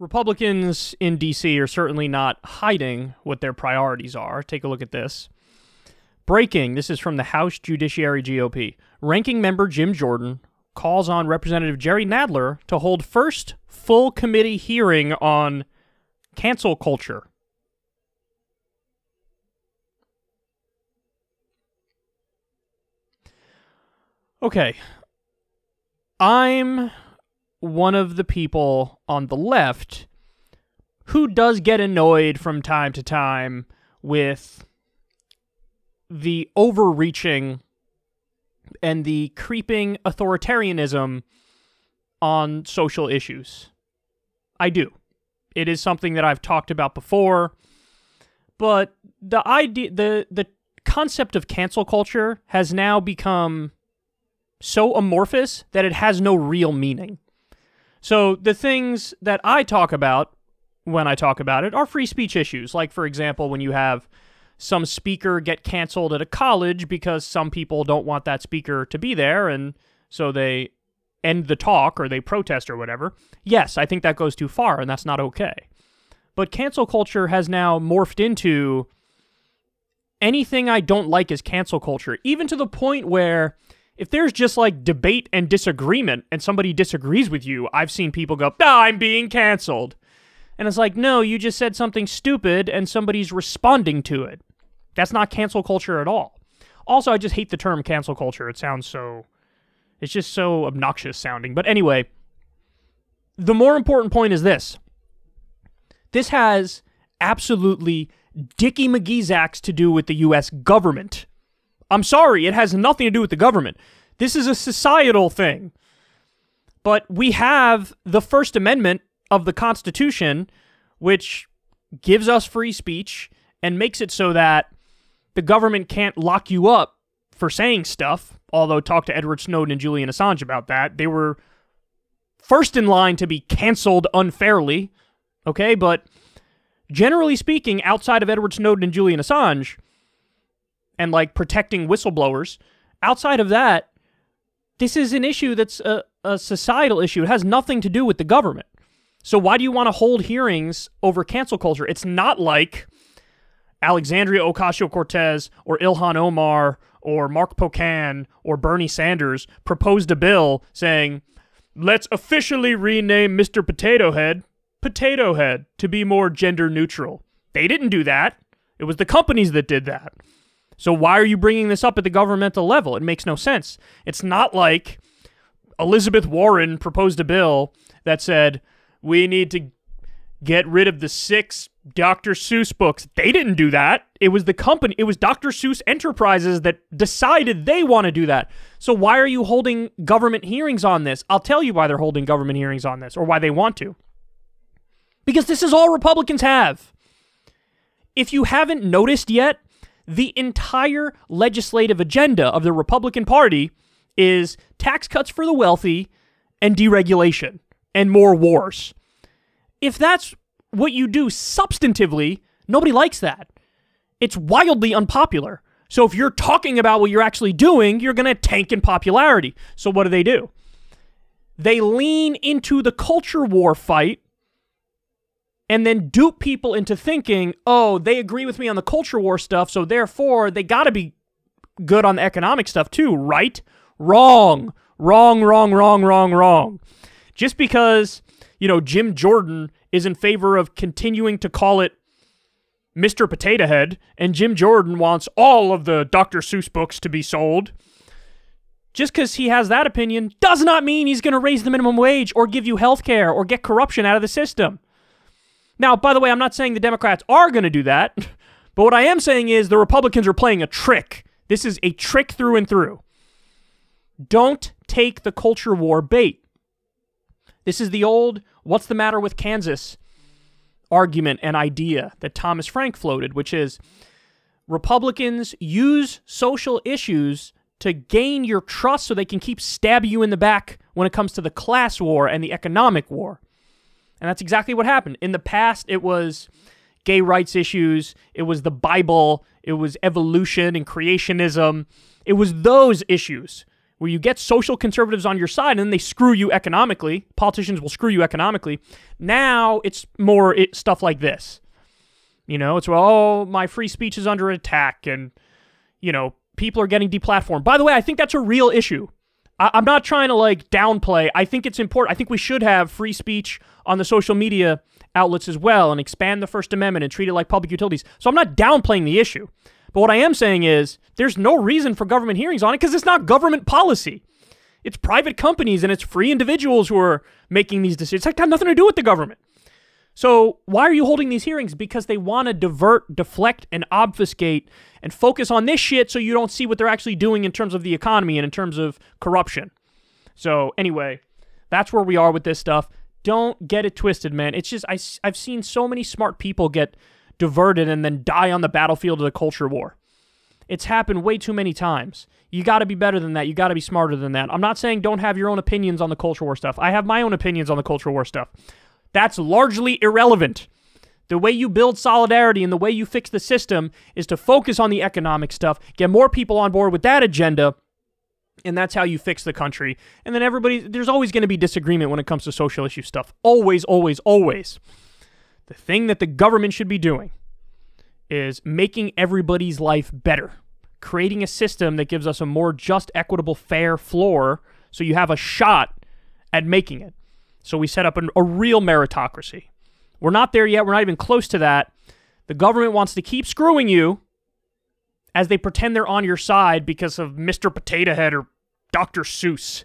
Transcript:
Republicans in D.C. are certainly not hiding what their priorities are. Take a look at this. Breaking, this is from the House Judiciary GOP. Ranking member Jim Jordan calls on Representative Jerry Nadler to hold first full committee hearing on cancel culture. Okay. I'm one of the people on the left who does get annoyed from time to time with the overreaching and the creeping authoritarianism on social issues. I do. It is something that I've talked about before, but the concept of cancel culture has now become so amorphous that it has no real meaning. So the things that I talk about when I talk about it are free speech issues. Like, for example, when you have some speaker get canceled at a college because some people don't want that speaker to be there, and so they end the talk or they protest or whatever. Yes, I think that goes too far, and that's not okay. But cancel culture has now morphed into anything I don't like is cancel culture, even to the point where if there's just like debate and disagreement and somebody disagrees with you, I've seen people go, I'm being canceled. And it's like, no, you just said something stupid and somebody's responding to it. That's not cancel culture at all. Also, I just hate the term cancel culture. It sounds so, it's just so obnoxious sounding. But anyway, the more important point is this. This has absolutely Dickie McGeezax to do with the U.S. government. I'm sorry, it has nothing to do with the government. This is a societal thing. But we have the First Amendment of the Constitution, which gives us free speech and makes it so that the government can't lock you up for saying stuff, although talk to Edward Snowden and Julian Assange about that. They were first in line to be canceled unfairly, okay? But generally speaking, outside of Edward Snowden and Julian Assange, and like protecting whistleblowers, outside of that, this is an issue that's a societal issue. It has nothing to do with the government. So why do you want to hold hearings over cancel culture? It's not like Alexandria Ocasio-Cortez or Ilhan Omar or Mark Pocan or Bernie Sanders proposed a bill saying, let's officially rename Mr. Potato Head Potato Head to be more gender neutral. They didn't do that. It was the companies that did that. So why are you bringing this up at the governmental level? It makes no sense. It's not like Elizabeth Warren proposed a bill that said, we need to get rid of the 6 Dr. Seuss books. They didn't do that. It was the company, it was Dr. Seuss Enterprises that decided they want to do that. So why are you holding government hearings on this? I'll tell you why they're holding government hearings on this, or why they want to. Because this is all Republicans have. If you haven't noticed yet, the entire legislative agenda of the Republican Party is tax cuts for the wealthy and deregulation and more wars. If that's what you do substantively, nobody likes that. It's wildly unpopular. So if you're talking about what you're actually doing, you're going to tank in popularity. So what do? They lean into the culture war fight and then dupe people into thinking, oh, they agree with me on the culture war stuff, so therefore they got to be good on the economic stuff too, right? Wrong. Wrong, wrong, wrong, wrong, wrong. Just because, Jim Jordan is in favor of continuing to call it Mr. Potato Head, and Jim Jordan wants all of the Dr. Seuss books to be sold, just because he has that opinion does not mean he's going to raise the minimum wage or give you health care or get corruption out of the system. Now, by the way, I'm not saying the Democrats are going to do that, but what I am saying is the Republicans are playing a trick. This is a trick through and through. Don't take the culture war bait. This is the old, what's the matter with Kansas argument and idea that Thomas Frank floated, which is Republicans use social issues to gain your trust so they can keep stabbing you in the back when it comes to the class war and the economic war. And that's exactly what happened. In the past, it was gay rights issues, it was the Bible, it was evolution and creationism. It was those issues where you get social conservatives on your side and then they screw you economically. Politicians will screw you economically. Now it's more stuff like this. You know, it's, well, oh, my free speech is under attack and, you know, people are getting deplatformed. By the way, I think that's a real issue. I'm not trying to, like, downplay. I think it's important. I think we should have free speech on the social media outlets as well and expand the First Amendment and treat it like public utilities. So I'm not downplaying the issue. But what I am saying is there's no reason for government hearings on it because it's not government policy. It's private companies and it's free individuals who are making these decisions. It's got nothing to do with the government. So why are you holding these hearings? Because they want to divert, deflect, and obfuscate and focus on this shit so you don't see what they're actually doing in terms of the economy and in terms of corruption. So anyway, that's where we are with this stuff. Don't get it twisted, man. It's just, I've seen so many smart people get diverted and then die on the battlefield of the culture war. It's happened way too many times. You got to be better than that. You got to be smarter than that. I'm not saying don't have your own opinions on the culture war stuff. I have my own opinions on the culture war stuff. That's largely irrelevant. The way you build solidarity and the way you fix the system is to focus on the economic stuff, get more people on board with that agenda, and that's how you fix the country. And then there's always going to be disagreement when it comes to social issue stuff. Always, always, always. The thing that the government should be doing is making everybody's life better. Creating a system that gives us a more just, equitable, fair floor so you have a shot at making it. So we set up a real meritocracy. We're not there yet. We're not even close to that. The government wants to keep screwing you as they pretend they're on your side because of Mr. Potato Head or Dr. Seuss.